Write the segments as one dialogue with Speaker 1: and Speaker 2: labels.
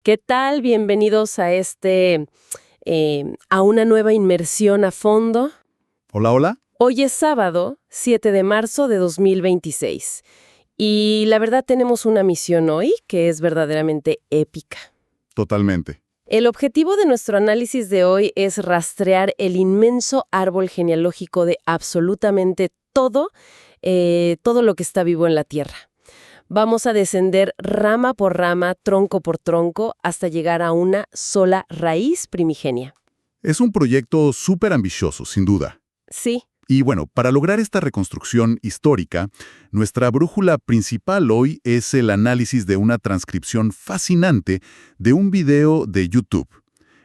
Speaker 1: ¿Qué tal? Bienvenidos a a una nueva inmersión a fondo.
Speaker 2: Hola, hola.
Speaker 1: Hoy es sábado, 7 de marzo de 2026. Y la verdad tenemos una misión hoy que es verdaderamente épica.
Speaker 2: Totalmente.
Speaker 1: El objetivo de nuestro análisis de hoy es rastrear el inmenso árbol genealógico de absolutamente todo lo que está vivo en la Tierra. Vamos a descender rama por rama, tronco por tronco, hasta llegar a una sola raíz primigenia.
Speaker 2: Es un proyecto súper ambicioso, sin duda.
Speaker 1: Sí,
Speaker 2: Y bueno, para lograr esta reconstrucción histórica, nuestra brújula principal hoy es el análisis de una transcripción fascinante de un video de YouTube.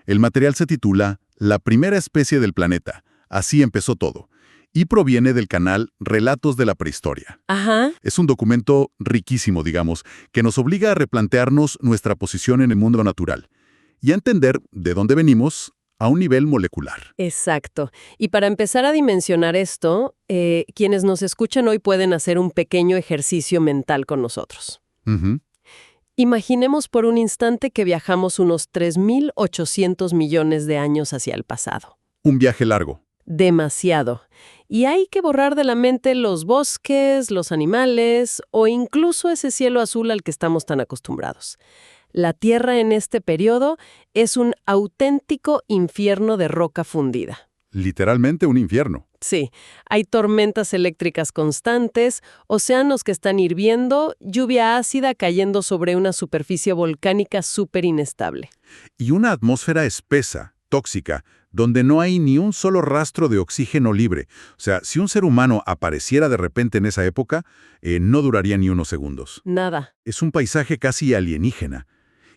Speaker 2: El material se titula La primera especie del planeta. Así empezó todo. Y proviene del canal Relatos de la Prehistoria.
Speaker 1: ajá,
Speaker 2: Es un documento riquísimo, digamos, que nos obliga a replantearnos nuestra posición en el mundo natural y a entender de dónde venimos a un nivel molecular.
Speaker 1: exacto. Y para empezar a dimensionar esto, quienes nos escuchan hoy pueden hacer un pequeño ejercicio mental con nosotros.
Speaker 2: Ujú.
Speaker 1: Imaginemos por un instante que viajamos unos 3.800 millones de años hacia el pasado.
Speaker 2: Un viaje largo.
Speaker 1: Demasiado. Y hay que borrar de la mente los bosques, los animales o incluso ese cielo azul al que estamos tan acostumbrados. La Tierra en este periodo es un auténtico infierno de roca fundida.
Speaker 2: Literalmente un infierno.
Speaker 1: Sí, hay tormentas eléctricas constantes, océanos que están hirviendo, lluvia ácida cayendo sobre una superficie volcánica súper inestable.
Speaker 2: Y una atmósfera espesa, tóxica, donde no hay ni un solo rastro de oxígeno libre. O sea, si un ser humano apareciera de repente en esa época, no duraría ni unos segundos.
Speaker 1: Nada.
Speaker 2: Es un paisaje casi alienígena.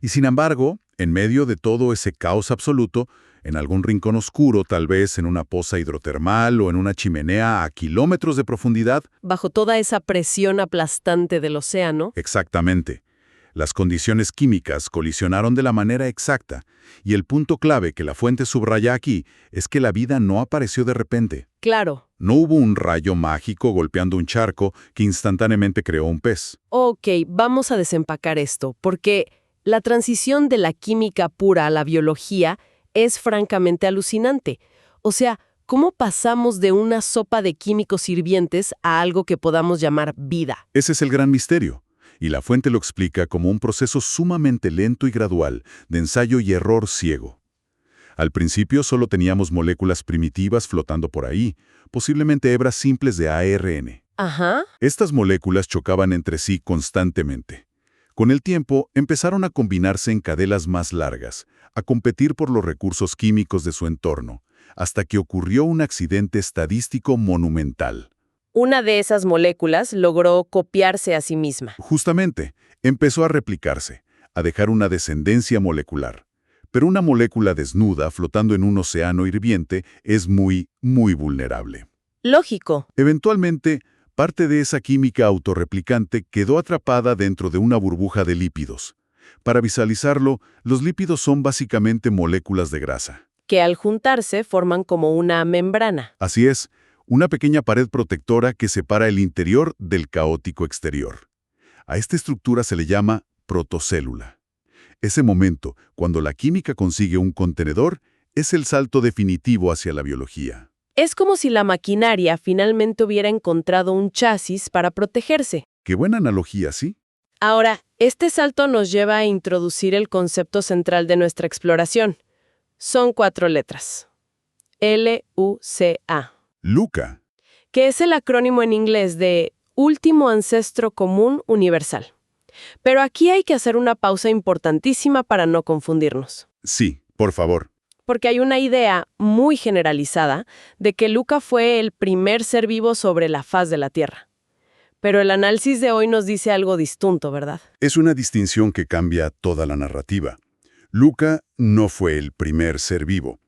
Speaker 2: Y sin embargo, en medio de todo ese caos absoluto, en algún rincón oscuro, tal vez en una poza hidrotermal o en una chimenea a kilómetros de profundidad,
Speaker 1: Bajo toda esa presión aplastante del océano,
Speaker 2: exactamente, las condiciones químicas colisionaron de la manera exacta, y el punto clave que la fuente subraya aquí es que la vida no apareció de repente.
Speaker 1: claro.
Speaker 2: No hubo un rayo mágico golpeando un charco que instantáneamente creó un pez.
Speaker 1: Ok, vamos a desempacar esto, porque la transición de la química pura a la biología es francamente alucinante. O sea, ¿cómo pasamos de una sopa de químicos hirvientes a algo que podamos llamar vida?
Speaker 2: Ese es el gran misterio, y la fuente lo explica como un proceso sumamente lento y gradual, de ensayo y error ciego. Al principio solo teníamos moléculas primitivas flotando por ahí, posiblemente hebras simples de ARN.
Speaker 1: Ajá.
Speaker 2: Estas moléculas chocaban entre sí constantemente. Con el tiempo, empezaron a combinarse en cadenas más largas, a competir por los recursos químicos de su entorno, hasta que ocurrió un accidente estadístico monumental.
Speaker 1: Una de esas moléculas logró copiarse a sí misma.
Speaker 2: Justamente, empezó a replicarse, a dejar una descendencia molecular. Pero una molécula desnuda flotando en un océano hirviente es muy, muy vulnerable.
Speaker 1: Lógico.
Speaker 2: Eventualmente, parte de esa química autorreplicante quedó atrapada dentro de una burbuja de lípidos. Para visualizarlo, los lípidos son básicamente moléculas de grasa.
Speaker 1: Que al juntarse forman como una membrana.
Speaker 2: Así es, una pequeña pared protectora que separa el interior del caótico exterior. A esta estructura se le llama protocélula. Ese momento, cuando la química consigue un contenedor, es el salto definitivo hacia la biología.
Speaker 1: Es como si la maquinaria finalmente hubiera encontrado un chasis para protegerse.
Speaker 2: Qué buena analogía, ¿sí?
Speaker 1: Ahora, este salto nos lleva a introducir el concepto central de nuestra exploración. Son 4 letras. LUCA,
Speaker 2: Luca.
Speaker 1: que es el acrónimo en inglés de Último Ancestro Común Universal. Pero aquí hay que hacer una pausa importantísima para no confundirnos.
Speaker 2: Sí, por favor.
Speaker 1: Porque hay una idea muy generalizada de que Luca fue el primer ser vivo sobre la faz de la Tierra. Pero el análisis de hoy nos dice algo distinto, ¿verdad?
Speaker 2: Es una distinción que cambia toda la narrativa. Luca no fue el primer ser vivo.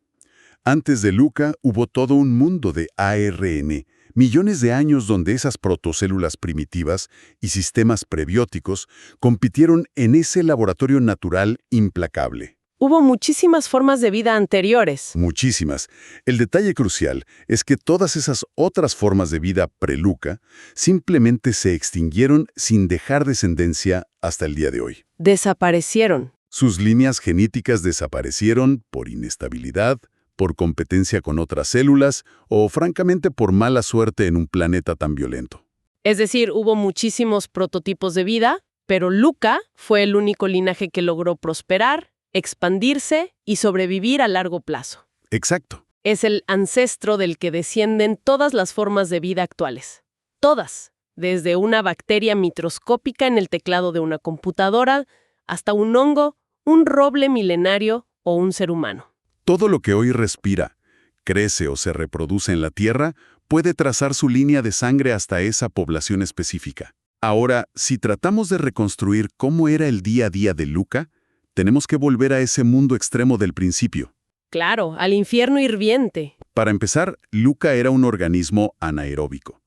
Speaker 2: Antes de Luca hubo todo un mundo de ARN, millones de años donde esas protocélulas primitivas y sistemas prebióticos compitieron en ese laboratorio natural implacable.
Speaker 1: Hubo muchísimas formas de vida anteriores.
Speaker 2: Muchísimas. El detalle crucial es que todas esas otras formas de vida pre-Luca simplemente se extinguieron sin dejar descendencia hasta el día de hoy.
Speaker 1: Desaparecieron.
Speaker 2: Sus líneas genéticas desaparecieron por inestabilidad, por competencia con otras células o, francamente, por mala suerte en un planeta tan violento.
Speaker 1: Es decir, hubo muchísimos prototipos de vida, pero Luca fue el único linaje que logró prosperar, expandirse y sobrevivir a largo plazo.
Speaker 2: Exacto.
Speaker 1: Es el ancestro del que descienden todas las formas de vida actuales. Todas, desde una bacteria microscópica en el teclado de una computadora hasta un hongo, un roble milenario o un ser humano.
Speaker 2: Todo lo que hoy respira, crece o se reproduce en la Tierra puede trazar su línea de sangre hasta esa población específica. Ahora, si tratamos de reconstruir cómo era el día a día de Luca, tenemos que volver a ese mundo extremo del principio.
Speaker 1: Claro, al infierno hirviente.
Speaker 2: Para empezar, Luca era un organismo anaeróbico.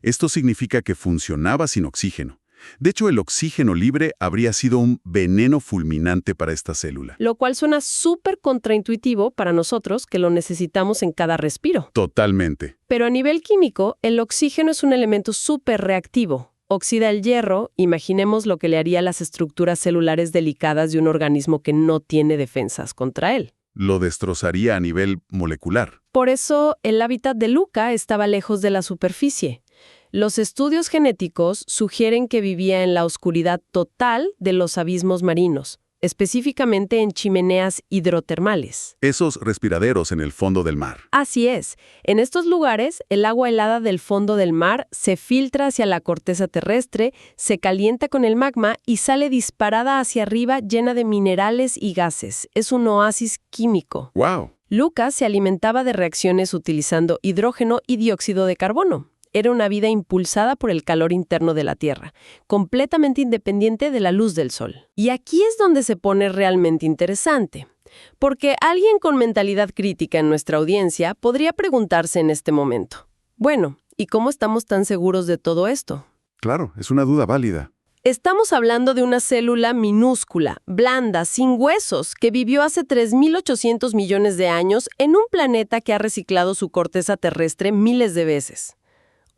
Speaker 2: Esto significa que funcionaba sin oxígeno. De hecho, el oxígeno libre habría sido un veneno fulminante para esta célula.
Speaker 1: Lo cual suena súper contraintuitivo para nosotros que lo necesitamos en cada respiro.
Speaker 2: Totalmente.
Speaker 1: Pero a nivel químico, el oxígeno es un elemento súper reactivo. Oxida el hierro, imaginemos lo que le haría a las estructuras celulares delicadas de un organismo que no tiene defensas contra él.
Speaker 2: Lo destrozaría a nivel molecular.
Speaker 1: Por eso, el hábitat de Luca estaba lejos de la superficie. Los estudios genéticos sugieren que vivía en la oscuridad total de los abismos marinos, específicamente en chimeneas hidrotermales.
Speaker 2: Esos respiraderos en el fondo del mar.
Speaker 1: Así es. En estos lugares, el agua helada del fondo del mar se filtra hacia la corteza terrestre, se calienta con el magma y sale disparada hacia arriba llena de minerales y gases. Es un oasis químico.
Speaker 2: ¡Wow!
Speaker 1: Luca se alimentaba de reacciones utilizando hidrógeno y dióxido de carbono. Era una vida impulsada por el calor interno de la Tierra, completamente independiente de la luz del Sol. Y aquí es donde se pone realmente interesante, porque alguien con mentalidad crítica en nuestra audiencia podría preguntarse en este momento, bueno, ¿y cómo estamos tan seguros de todo esto?
Speaker 2: Claro, es una duda válida.
Speaker 1: Estamos hablando de una célula minúscula, blanda, sin huesos, que vivió hace 3.800 millones de años en un planeta que ha reciclado su corteza terrestre miles de veces.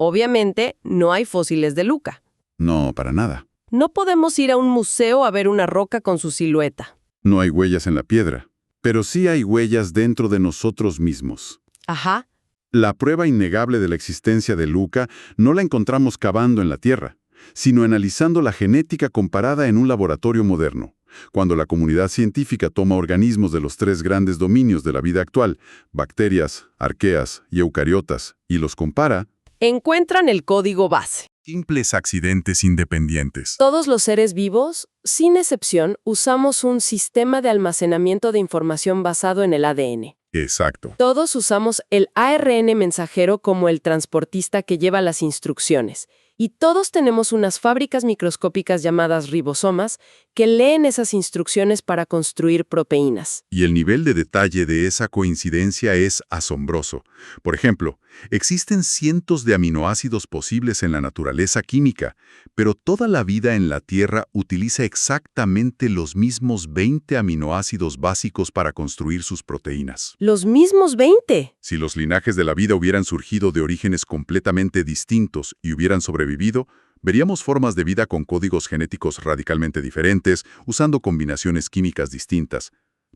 Speaker 1: Obviamente, no hay fósiles de Luca.
Speaker 2: No, para nada.
Speaker 1: No podemos ir a un museo a ver una roca con su silueta.
Speaker 2: No hay huellas en la piedra, pero sí hay huellas dentro de nosotros mismos.
Speaker 1: Ajá.
Speaker 2: La prueba innegable de la existencia de Luca no la encontramos cavando en la Tierra, sino analizando la genética comparada en un laboratorio moderno. Cuando la comunidad científica toma organismos de los tres grandes dominios de la vida actual, bacterias, arqueas y eucariotas, y los compara,
Speaker 1: Encuentran el código base.
Speaker 2: simples accidentes independientes.
Speaker 1: Todos los seres vivos, sin excepción, usamos un sistema de almacenamiento de información basado en el ADN.
Speaker 2: Exacto.
Speaker 1: Todos usamos el ARN mensajero como el transportista que lleva las instrucciones. Y todos tenemos unas fábricas microscópicas llamadas ribosomas que leen esas instrucciones para construir proteínas.
Speaker 2: Y el nivel de detalle de esa coincidencia es asombroso. Por ejemplo, existen cientos de aminoácidos posibles en la naturaleza química, pero toda la vida en la Tierra utiliza exactamente los mismos 20 aminoácidos básicos para construir sus proteínas.
Speaker 1: ¡Los mismos 20!
Speaker 2: Si los linajes de la vida hubieran surgido de orígenes completamente distintos y hubieran sobrevivido, veríamos formas de vida con códigos genéticos radicalmente diferentes, usando combinaciones químicas distintas.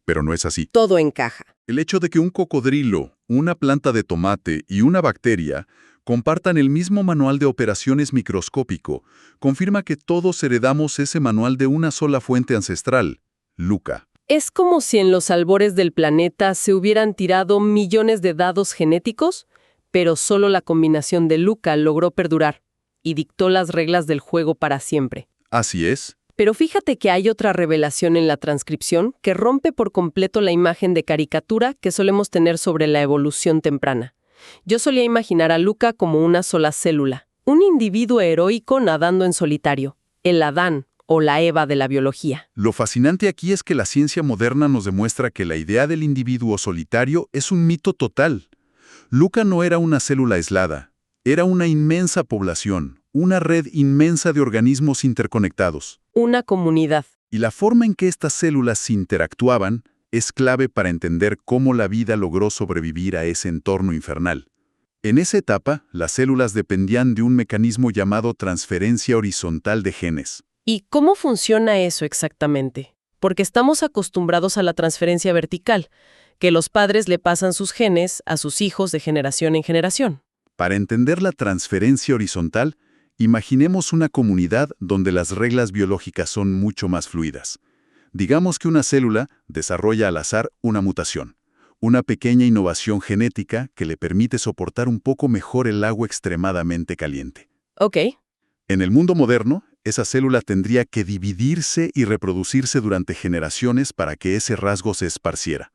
Speaker 2: Pero no es así.
Speaker 1: Todo encaja.
Speaker 2: El hecho de que un cocodrilo, una planta de tomate y una bacteria compartan el mismo manual de operaciones microscópico confirma que todos heredamos ese manual de una sola fuente ancestral, Luca.
Speaker 1: Es como si en los albores del planeta se hubieran tirado millones de dados genéticos, pero solo la combinación de Luca logró perdurar y dictó las reglas del juego para siempre.
Speaker 2: Así es.
Speaker 1: Pero fíjate que hay otra revelación en la transcripción que rompe por completo la imagen de caricatura que solemos tener sobre la evolución temprana. Yo solía imaginar a Luca como una sola célula, un individuo heroico nadando en solitario, el Adán o la Eva de la biología.
Speaker 2: Lo fascinante aquí es que la ciencia moderna nos demuestra que la idea del individuo solitario es un mito total. Luca no era una célula aislada, era una inmensa población, una red inmensa de organismos interconectados.
Speaker 1: Una comunidad.
Speaker 2: Y la forma en que estas células interactuaban es clave para entender cómo la vida logró sobrevivir a ese entorno infernal. En esa etapa, las células dependían de un mecanismo llamado transferencia horizontal de genes.
Speaker 1: ¿Y cómo funciona eso exactamente? porque estamos acostumbrados a la transferencia vertical, que los padres le pasan sus genes a sus hijos de generación en generación.
Speaker 2: Para entender la transferencia horizontal, imaginemos una comunidad donde las reglas biológicas son mucho más fluidas. Digamos que una célula desarrolla al azar una mutación, una pequeña innovación genética que le permite soportar un poco mejor el agua extremadamente caliente.
Speaker 1: Ok.
Speaker 2: En el mundo moderno, esa célula tendría que dividirse y reproducirse durante generaciones para que ese rasgo se esparciera.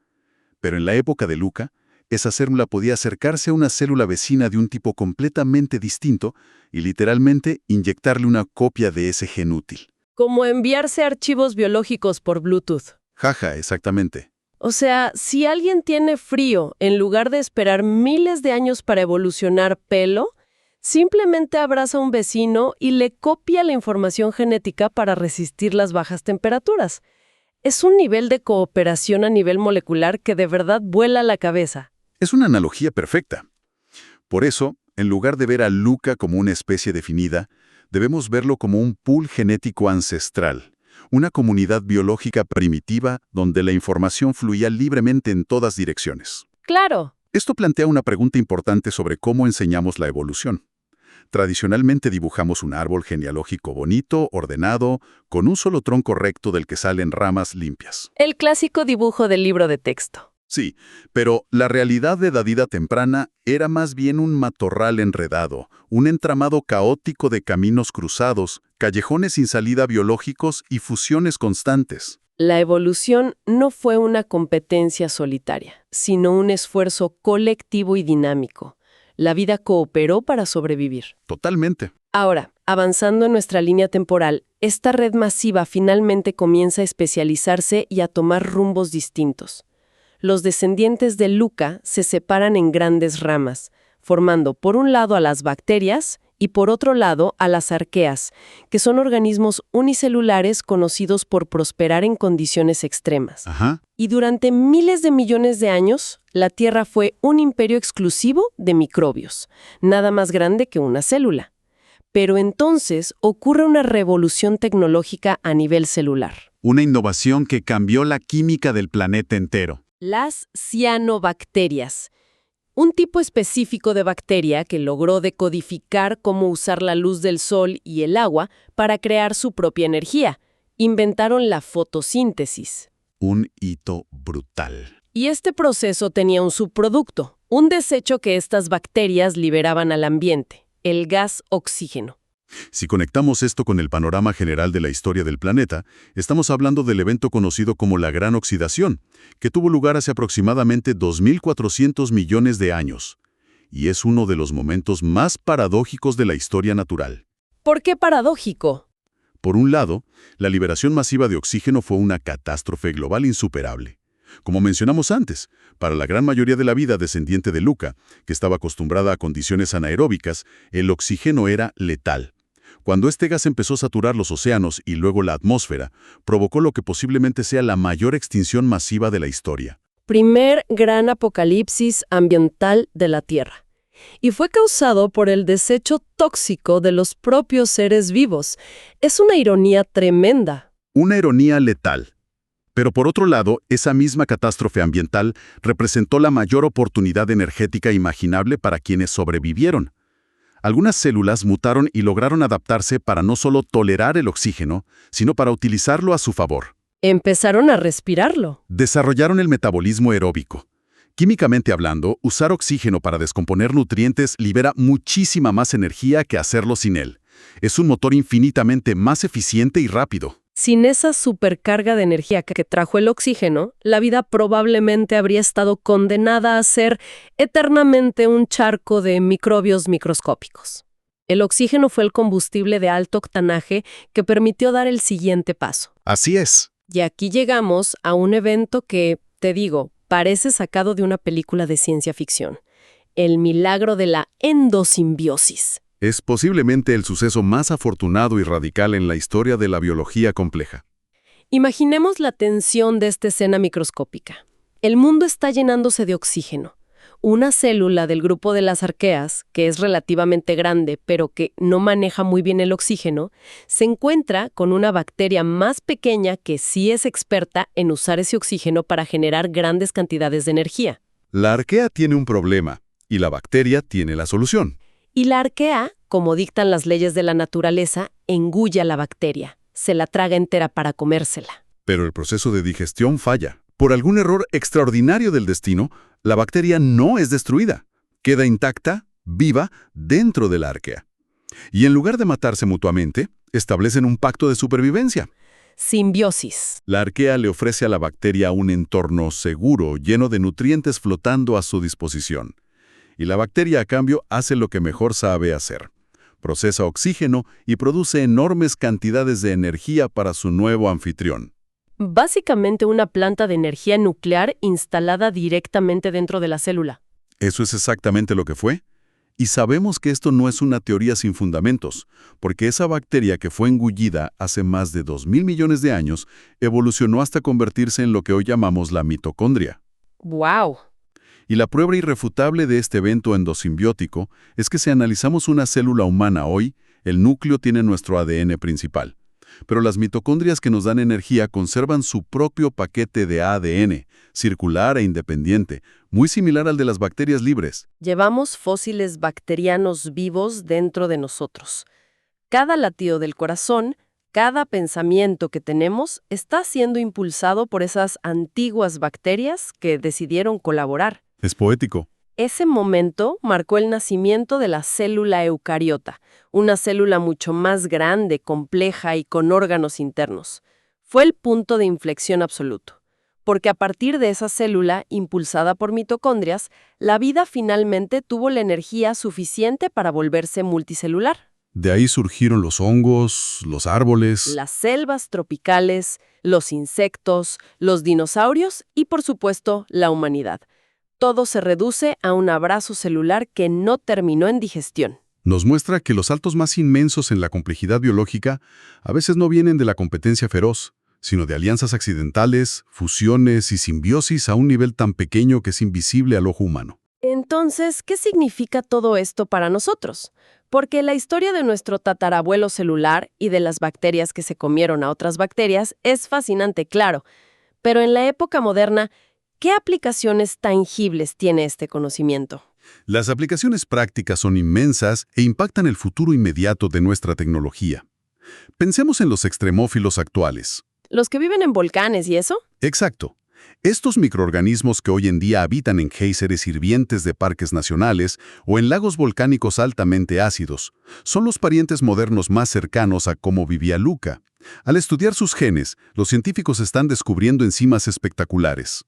Speaker 2: Pero en la época de Luca, esa célula podía acercarse a una célula vecina de un tipo completamente distinto y literalmente inyectarle una copia de ese gen útil.
Speaker 1: Como enviarse archivos biológicos por Bluetooth.
Speaker 2: Jaja, exactamente.
Speaker 1: O sea, si alguien tiene frío, en lugar de esperar miles de años para evolucionar pelo, simplemente abraza a un vecino y le copia la información genética para resistir las bajas temperaturas. Es un nivel de cooperación a nivel molecular que de verdad vuela la cabeza.
Speaker 2: Es una analogía perfecta. Por eso, en lugar de ver a Luca como una especie definida, debemos verlo como un pool genético ancestral, una comunidad biológica primitiva donde la información fluía libremente en todas direcciones.
Speaker 1: ¡Claro!
Speaker 2: Esto plantea una pregunta importante sobre cómo enseñamos la evolución. Tradicionalmente dibujamos un árbol genealógico bonito, ordenado, con un solo tronco recto del que salen ramas limpias.
Speaker 1: El clásico dibujo del libro de texto.
Speaker 2: Sí, pero la realidad de la vida temprana era más bien un matorral enredado, un entramado caótico de caminos cruzados, callejones sin salida biológicos y fusiones constantes.
Speaker 1: La evolución no fue una competencia solitaria, sino un esfuerzo colectivo y dinámico. La vida cooperó para sobrevivir.
Speaker 2: Totalmente.
Speaker 1: Ahora, avanzando en nuestra línea temporal, esta red masiva finalmente comienza a especializarse y a tomar rumbos distintos. Los descendientes de Luca se separan en grandes ramas, formando por un lado a las bacterias y por otro lado a las arqueas, que son organismos unicelulares conocidos por prosperar en condiciones extremas.
Speaker 2: Ajá.
Speaker 1: Y durante miles de millones de años, la Tierra fue un imperio exclusivo de microbios, nada más grande que una célula. Pero entonces ocurre una revolución tecnológica a nivel celular.
Speaker 2: Una innovación que cambió la química del planeta entero.
Speaker 1: Las cianobacterias, un tipo específico de bacteria que logró decodificar cómo usar la luz del sol y el agua para crear su propia energía. Inventaron la fotosíntesis.
Speaker 2: Un hito brutal.
Speaker 1: Y este proceso tenía un subproducto, un desecho que estas bacterias liberaban al ambiente, el gas oxígeno.
Speaker 2: Si conectamos esto con el panorama general de la historia del planeta, estamos hablando del evento conocido como la Gran Oxidación, que tuvo lugar hace aproximadamente 2.400 millones de años. Y es uno de los momentos más paradójicos de la historia natural.
Speaker 1: ¿Por qué paradójico?
Speaker 2: Por un lado, la liberación masiva de oxígeno fue una catástrofe global insuperable. Como mencionamos antes, para la gran mayoría de la vida descendiente de Luca, que estaba acostumbrada a condiciones anaeróbicas, el oxígeno era letal. Cuando este gas empezó a saturar los océanos y luego la atmósfera, provocó lo que posiblemente sea la mayor extinción masiva de la historia.
Speaker 1: Primer gran apocalipsis ambiental de la Tierra. Y fue causado por el desecho tóxico de los propios seres vivos. Es una ironía tremenda.
Speaker 2: Una ironía letal. Pero por otro lado, esa misma catástrofe ambiental representó la mayor oportunidad energética imaginable para quienes sobrevivieron. Algunas células mutaron y lograron adaptarse para no solo tolerar el oxígeno, sino para utilizarlo a su favor.
Speaker 1: Empezaron a respirarlo.
Speaker 2: Desarrollaron el metabolismo aeróbico. Químicamente hablando, usar oxígeno para descomponer nutrientes libera muchísima más energía que hacerlo sin él. Es un motor infinitamente más eficiente y rápido.
Speaker 1: Sin esa supercarga de energía que trajo el oxígeno, la vida probablemente habría estado condenada a ser eternamente un charco de microbios microscópicos. El oxígeno fue el combustible de alto octanaje que permitió dar el siguiente paso.
Speaker 2: Así es.
Speaker 1: Y aquí llegamos a un evento que, te digo, parece sacado de una película de ciencia ficción. El milagro de la endosimbiosis.
Speaker 2: Es posiblemente el suceso más afortunado y radical en la historia de la biología compleja.
Speaker 1: Imaginemos la tensión de esta escena microscópica. El mundo está llenándose de oxígeno. una célula del grupo de las arqueas, que es relativamente grande, pero que no maneja muy bien el oxígeno, se encuentra con una bacteria más pequeña que sí es experta en usar ese oxígeno para generar grandes cantidades de energía.
Speaker 2: La arquea tiene un problema y la bacteria tiene la solución.
Speaker 1: Y la arquea, como dictan las leyes de la naturaleza, engulle a la bacteria, se la traga entera para comérsela.
Speaker 2: Pero el proceso de digestión falla. Por algún error extraordinario del destino, la bacteria no es destruida. Queda intacta, viva, dentro de la arquea. Y en lugar de matarse mutuamente, establecen un pacto de supervivencia.
Speaker 1: Simbiosis.
Speaker 2: La arquea le ofrece a la bacteria un entorno seguro, lleno de nutrientes flotando a su disposición. Y la bacteria, a cambio, hace lo que mejor sabe hacer. Procesa oxígeno y produce enormes cantidades de energía para su nuevo anfitrión.
Speaker 1: Básicamente una planta de energía nuclear instalada directamente dentro de la célula.
Speaker 2: Eso es exactamente lo que fue. Y sabemos que esto no es una teoría sin fundamentos, porque esa bacteria que fue engullida hace más de 2.000 millones de años evolucionó hasta convertirse en lo que hoy llamamos la mitocondria.
Speaker 1: ¡Wow!
Speaker 2: Y la prueba irrefutable de este evento endosimbiótico es que si analizamos una célula humana hoy, el núcleo tiene nuestro ADN principal. Pero las mitocondrias que nos dan energía conservan su propio paquete de ADN, circular e independiente, muy similar al de las bacterias libres.
Speaker 1: Llevamos fósiles bacterianos vivos dentro de nosotros. Cada latido del corazón, cada pensamiento que tenemos está siendo impulsado por esas antiguas bacterias que decidieron colaborar.
Speaker 2: Es poético.
Speaker 1: Ese momento marcó el nacimiento de la célula eucariota, una célula mucho más grande, compleja y con órganos internos. Fue el punto de inflexión absoluto, porque a partir de esa célula, impulsada por mitocondrias, la vida finalmente tuvo la energía suficiente para volverse multicelular.
Speaker 2: De ahí surgieron los hongos, los árboles.
Speaker 1: Las selvas tropicales, los insectos, los dinosaurios y, por supuesto, la humanidad. Todo se reduce a un abrazo celular que no terminó en digestión.
Speaker 2: Nos muestra que los saltos más inmensos en la complejidad biológica a veces no vienen de la competencia feroz, sino de alianzas accidentales, fusiones y simbiosis a un nivel tan pequeño que es invisible al ojo humano.
Speaker 1: Entonces, ¿qué significa todo esto para nosotros? Porque la historia de nuestro tatarabuelo celular y de las bacterias que se comieron a otras bacterias es fascinante, claro. Pero en la época moderna, ¿qué aplicaciones tangibles tiene este conocimiento?
Speaker 2: Las aplicaciones prácticas son inmensas e impactan el futuro inmediato de nuestra tecnología. Pensemos en los extremófilos actuales.
Speaker 1: ¿Los que viven en volcanes y eso?
Speaker 2: Exacto. Estos microorganismos que hoy en día habitan en géiseres hirvientes de parques nacionales o en lagos volcánicos altamente ácidos son los parientes modernos más cercanos a cómo vivía Luca. Al estudiar sus genes, los científicos están descubriendo enzimas espectaculares.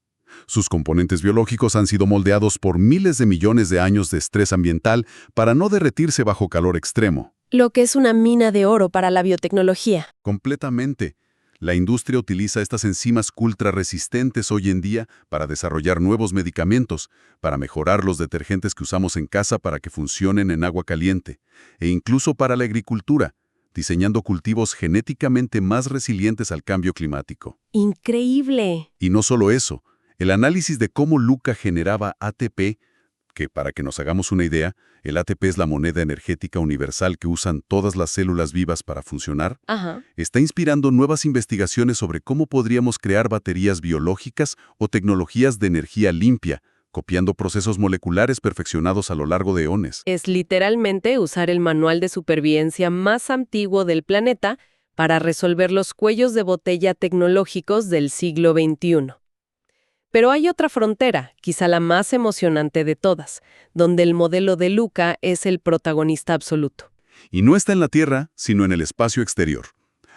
Speaker 2: Sus componentes biológicos han sido moldeados por miles de millones de años de estrés ambiental para no derretirse bajo calor extremo.
Speaker 1: Lo que es una mina de oro para la biotecnología.
Speaker 2: Completamente. La industria utiliza estas enzimas ultrarresistentes hoy en día para desarrollar nuevos medicamentos, para mejorar los detergentes que usamos en casa para que funcionen en agua caliente, e incluso para la agricultura, diseñando cultivos genéticamente más resilientes al cambio climático.
Speaker 1: ¡Increíble!
Speaker 2: Y no solo eso, el análisis de cómo Luca generaba ATP, que para que nos hagamos una idea, el ATP es la moneda energética universal que usan todas las células vivas para funcionar, está inspirando nuevas investigaciones sobre cómo podríamos crear baterías biológicas o tecnologías de energía limpia, copiando procesos moleculares perfeccionados a lo largo de eones.
Speaker 1: Es literalmente usar el manual de supervivencia más antiguo del planeta para resolver los cuellos de botella tecnológicos del siglo XXI. Pero hay otra frontera, quizá la más emocionante de todas, donde el modelo de Luca es el protagonista absoluto.
Speaker 2: Y no está en la Tierra, sino en el espacio exterior.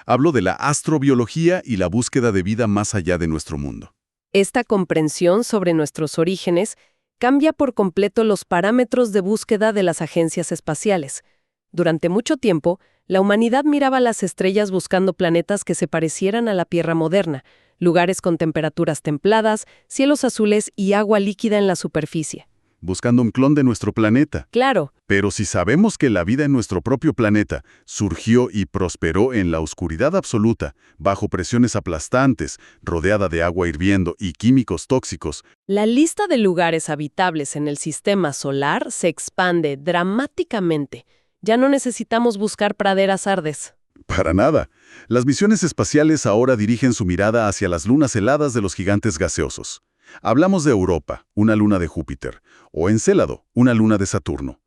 Speaker 2: Hablo de la astrobiología y la búsqueda de vida más allá de nuestro mundo.
Speaker 1: Esta comprensión sobre nuestros orígenes cambia por completo los parámetros de búsqueda de las agencias espaciales. Durante mucho tiempo, la humanidad miraba las estrellas buscando planetas que se parecieran a la Tierra moderna, lugares con temperaturas templadas, cielos azules y agua líquida en la superficie.
Speaker 2: buscando un clon de nuestro planeta.
Speaker 1: Claro.
Speaker 2: Pero si sabemos que la vida en nuestro propio planeta surgió y prosperó en la oscuridad absoluta, bajo presiones aplastantes, rodeada de agua hirviendo y químicos tóxicos,
Speaker 1: La lista de lugares habitables en el sistema solar se expande dramáticamente. Ya no necesitamos buscar praderas ardes.
Speaker 2: para nada. Las misiones espaciales ahora dirigen su mirada hacia las lunas heladas de los gigantes gaseosos. Hablamos de Europa, una luna de Júpiter, o Encélado, una luna de Saturno.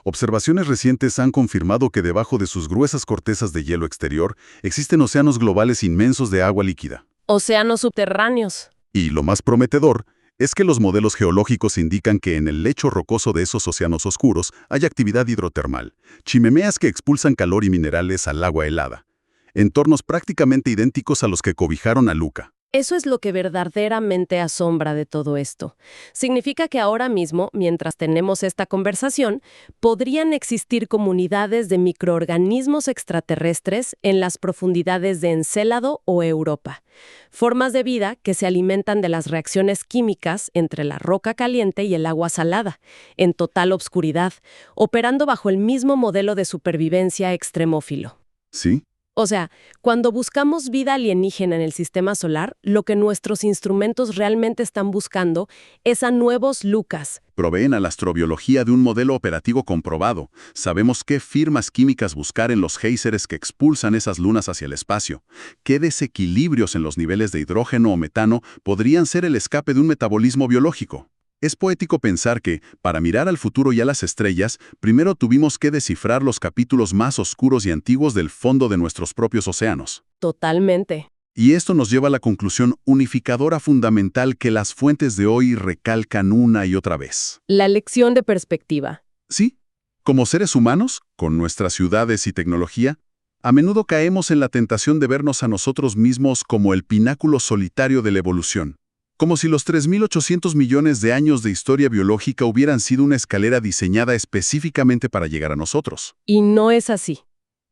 Speaker 2: Observaciones recientes han confirmado que debajo de sus gruesas cortezas de hielo exterior existen océanos globales inmensos de agua líquida.
Speaker 1: Océanos subterráneos.
Speaker 2: Y lo más prometedor es que los modelos geológicos indican que en el lecho rocoso de esos océanos oscuros hay actividad hidrotermal, chimeneas que expulsan calor y minerales al agua helada, entornos prácticamente idénticos a los que cobijaron a Luca.
Speaker 1: Eso es lo que verdaderamente asombra de todo esto. Significa que ahora mismo, mientras tenemos esta conversación, podrían existir comunidades de microorganismos extraterrestres en las profundidades de Encélado o Europa. Formas de vida que se alimentan de las reacciones químicas entre la roca caliente y el agua salada, en total obscuridad, operando bajo el mismo modelo de supervivencia extremófilo.
Speaker 2: ¿Sí?
Speaker 1: O sea, cuando buscamos vida alienígena en el sistema solar, lo que nuestros instrumentos realmente están buscando es a nuevos Lucas.
Speaker 2: Proveen a la astrobiología de un modelo operativo comprobado. Sabemos qué firmas químicas buscar en los géiseres que expulsan esas lunas hacia el espacio. Qué desequilibrios en los niveles de hidrógeno o metano podrían ser el escape de un metabolismo biológico. Es poético pensar que, para mirar al futuro y a las estrellas, primero tuvimos que descifrar los capítulos más oscuros y antiguos del fondo de nuestros propios océanos.
Speaker 1: Totalmente.
Speaker 2: Y esto nos lleva a la conclusión unificadora fundamental que las fuentes de hoy recalcan una y otra vez.
Speaker 1: La lección de perspectiva.
Speaker 2: Sí, como seres humanos, con nuestras ciudades y tecnología, a menudo caemos en la tentación de vernos a nosotros mismos como el pináculo solitario de la evolución. Como si los 3.800 millones de años de historia biológica hubieran sido una escalera diseñada específicamente para llegar a nosotros.
Speaker 1: Y no es así.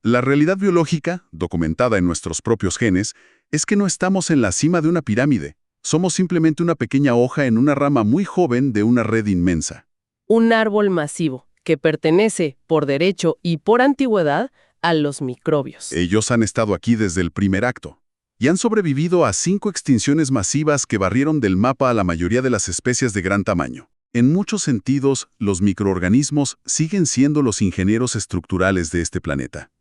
Speaker 2: La realidad biológica, documentada en nuestros propios genes, es que no estamos en la cima de una pirámide. Somos simplemente una pequeña hoja en una rama muy joven de una red inmensa.
Speaker 1: Un árbol masivo que pertenece, por derecho y por antigüedad, a los microbios.
Speaker 2: Ellos han estado aquí desde el primer acto. Y han sobrevivido a 5 extinciones masivas que barrieron del mapa a la mayoría de las especies de gran tamaño. En muchos sentidos, los microorganismos siguen siendo los ingenieros estructurales de este planeta.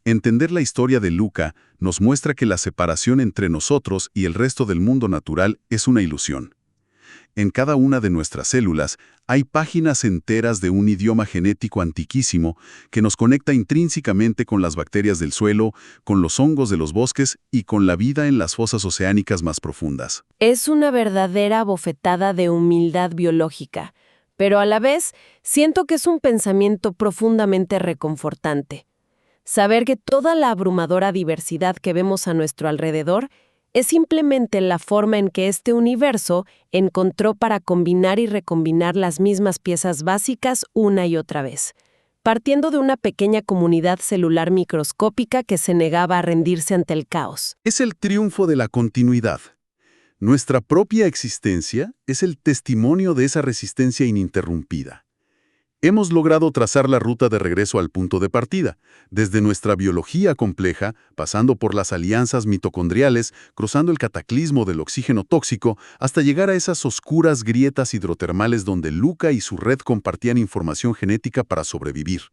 Speaker 2: Entender la historia de Luca nos muestra que la separación entre nosotros y el resto del mundo natural es una ilusión. En cada una de nuestras células hay páginas enteras de un idioma genético antiquísimo que nos conecta intrínsecamente con las bacterias del suelo, con los hongos de los bosques y con la vida en las fosas oceánicas más profundas.
Speaker 1: Es una verdadera bofetada de humildad biológica, pero a la vez siento que es un pensamiento profundamente reconfortante. Saber que toda la abrumadora diversidad que vemos a nuestro alrededor es simplemente la forma en que este universo encontró para combinar y recombinar las mismas piezas básicas una y otra vez, partiendo de una pequeña comunidad celular microscópica que se negaba a rendirse ante el caos.
Speaker 2: Es el triunfo de la continuidad. Nuestra propia existencia es el testimonio de esa resistencia ininterrumpida. Hemos logrado trazar la ruta de regreso al punto de partida, desde nuestra biología compleja, pasando por las alianzas mitocondriales, cruzando el cataclismo del oxígeno tóxico, hasta llegar a esas oscuras grietas hidrotermales donde Luca y su red compartían información genética para sobrevivir.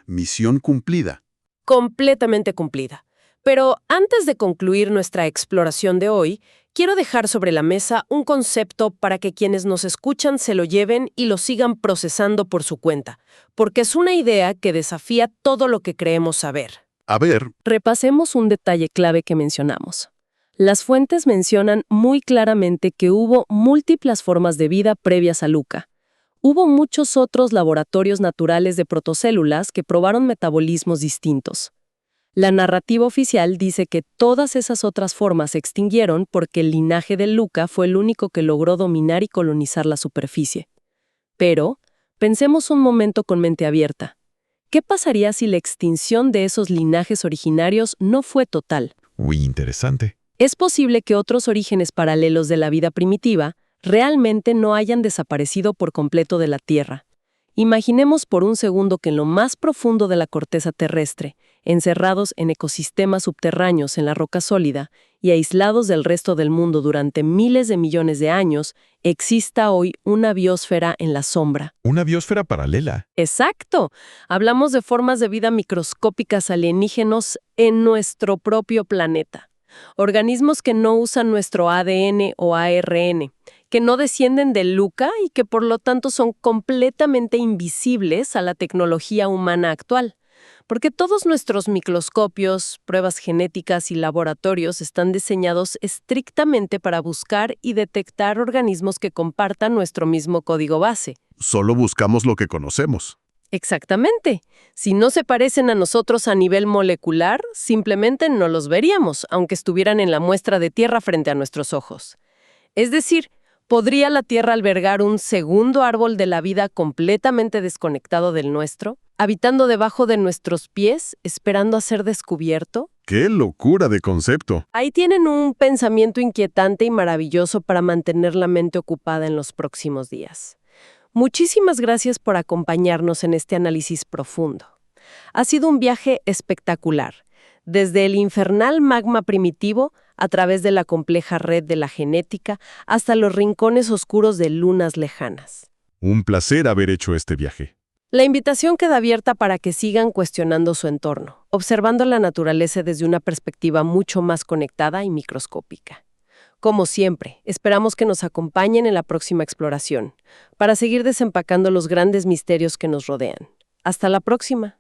Speaker 2: Misión cumplida.
Speaker 1: Completamente cumplida. Pero antes de concluir nuestra exploración de hoy, quiero dejar sobre la mesa un concepto para que quienes nos escuchan se lo lleven y lo sigan procesando por su cuenta, porque es una idea que desafía todo lo que creemos saber.
Speaker 2: A ver,
Speaker 1: Repasemos un detalle clave que mencionamos. Las fuentes mencionan muy claramente que hubo múltiples formas de vida previas a Luca. Hubo muchos otros laboratorios naturales de protocélulas que probaron metabolismos distintos. La narrativa oficial dice que todas esas otras formas se extinguieron porque el linaje de Luca fue el único que logró dominar y colonizar la superficie. Pero, pensemos un momento con mente abierta. ¿Qué pasaría si la extinción de esos linajes originarios no fue total?
Speaker 3: Muy interesante.
Speaker 1: Es posible que otros orígenes paralelos de la vida primitiva, realmente no hayan desaparecido por completo de la Tierra. Imaginemos por un segundo que en lo más profundo de la corteza terrestre, encerrados en ecosistemas subterráneos en la roca sólida y aislados del resto del mundo durante miles de millones de años, exista hoy una biosfera en la sombra.
Speaker 3: Una biosfera paralela.
Speaker 1: ¡Exacto! Hablamos de formas de vida microscópicas alienígenos en nuestro propio planeta. Organismos que no usan nuestro ADN o ARN, que no descienden de LUCA y que por lo tanto son completamente invisibles a la tecnología humana actual. Porque todos nuestros microscopios, pruebas genéticas y laboratorios están diseñados estrictamente para buscar y detectar organismos que compartan nuestro mismo código base.
Speaker 3: Solo buscamos lo que conocemos.
Speaker 1: Exactamente. Si no se parecen a nosotros a nivel molecular, simplemente no los veríamos, aunque estuvieran en la muestra de tierra frente a nuestros ojos. Es decir, ¿podría la Tierra albergar un segundo árbol de la vida completamente desconectado del nuestro, habitando debajo de nuestros pies, esperando a ser descubierto?
Speaker 3: ¡Qué locura de concepto!
Speaker 1: Ahí tienen un pensamiento inquietante y maravilloso para mantener la mente ocupada en los próximos días. Muchísimas gracias por acompañarnos en este análisis profundo. Ha sido un viaje espectacular, desde el infernal magma primitivo, a través de la compleja red de la genética, hasta los rincones oscuros de lunas lejanas.
Speaker 3: Un placer haber hecho este viaje.
Speaker 1: La invitación queda abierta para que sigan cuestionando su entorno, observando la naturaleza desde una perspectiva mucho más conectada y microscópica. Como siempre, esperamos que nos acompañen en la próxima exploración, para seguir desempacando los grandes misterios que nos rodean. Hasta la próxima.